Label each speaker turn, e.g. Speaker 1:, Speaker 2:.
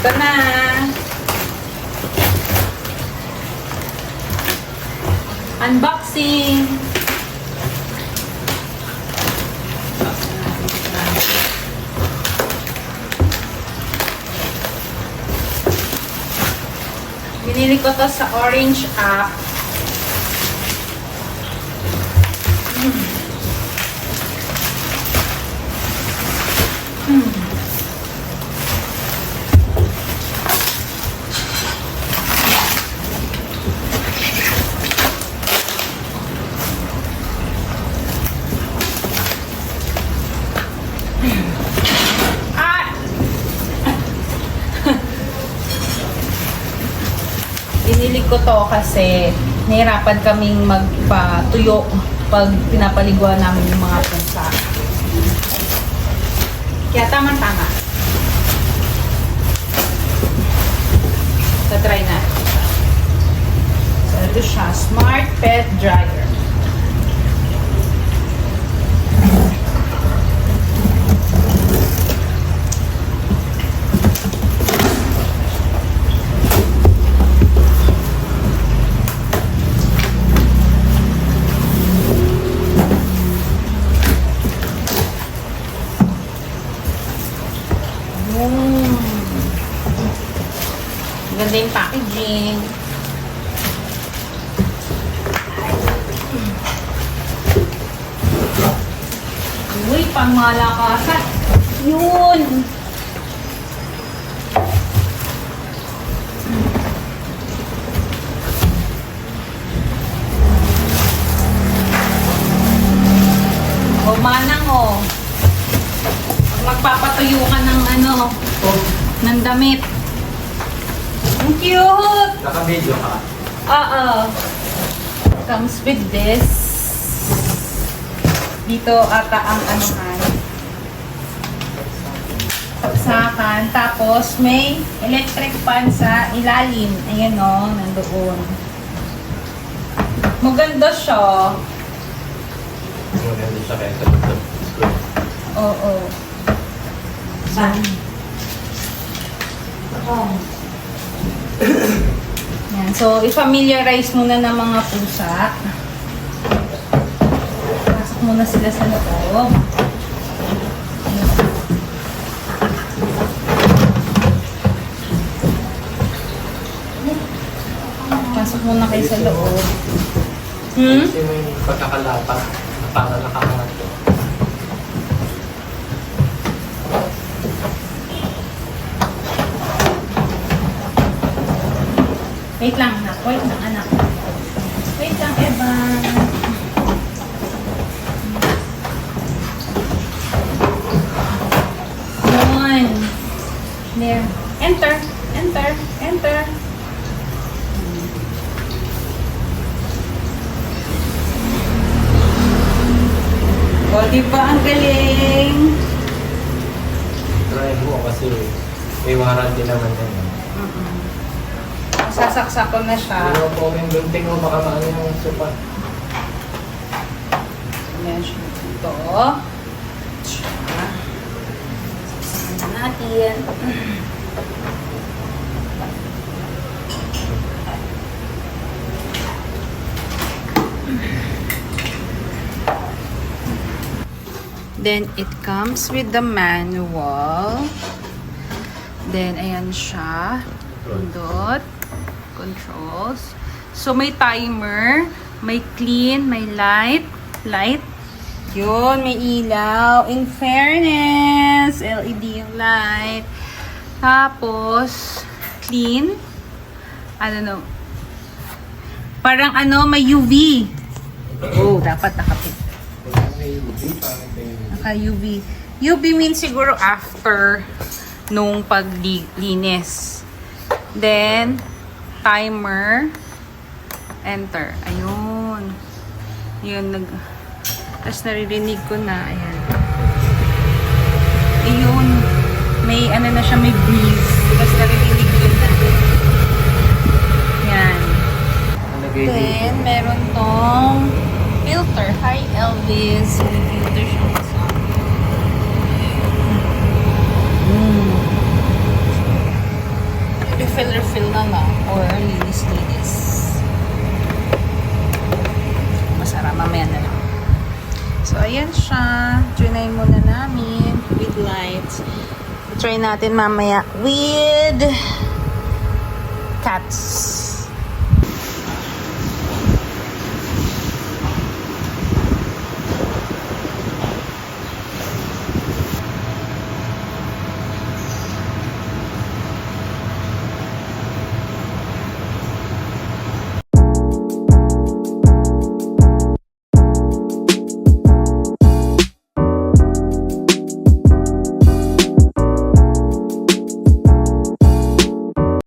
Speaker 1: Ito na. Unboxing. Binili ko to sa Orange app. Binili ko to kasi nahirapan kaming magpatuyo pag pinapaliguan namin yung mga pusa. Kaya tama-tama. So, try na. So, ito siya. Smart Pet Dryer. Ganda yung packaging. Uy, pang malakasan. Yun! O, manang o. Magpapatuyo ka ng ng damit. Ang cute!
Speaker 2: Naka-video ka?
Speaker 1: Oo. Comes with this. Dito ata ang anuhan. Saksakan. Tapos may electric fan sa ilalim. Ayan o, nandoon. Maganda siya.
Speaker 2: Maganda siya kaya sa
Speaker 1: Oo. Saan? Yan. So, i-familiarize muna ng mga pusa. Pasok muna sila sa loob. Pasok muna kayo sa loob.
Speaker 2: Kasi may pagkakalapat na parang nakakangat ko.
Speaker 1: Wait lang, anak. Wait lang, anak. Wait lang, Eva. One. There. Enter. Enter. Enter. O, diba ang galing?
Speaker 2: Try mo kasi may warranty naman yan.
Speaker 1: Sasaksak ko na siya.
Speaker 2: Pero kung yung gunting mo, baka maano yung supa.
Speaker 1: Ayan siya dito. Saksakan na natin. Then, it comes with the manual. Then, ayan siya. Pindot. Controls. So, may timer, may clean, may light. Yun, may ilaw. In fairness, LED yung light. Tapos, clean. I don't know. Parang may UV. Oh, dapat nakapit. Naka-UV. UV means siguro after nung paglinis. Then, timer. Enter. Ayun. Yun, tapos naririnig ko na. Ayan. Ayun. May na siya, may breeze. Tapos naririnig ko na. Yan. Then, meron tong filter. Hi, Elvis. May filter siya kasama. refill na lang. Or linis-linis. Masarap. Mamaya na lang. So, ayan siya. Trinay muna namin with lights. Try natin mamaya with cats.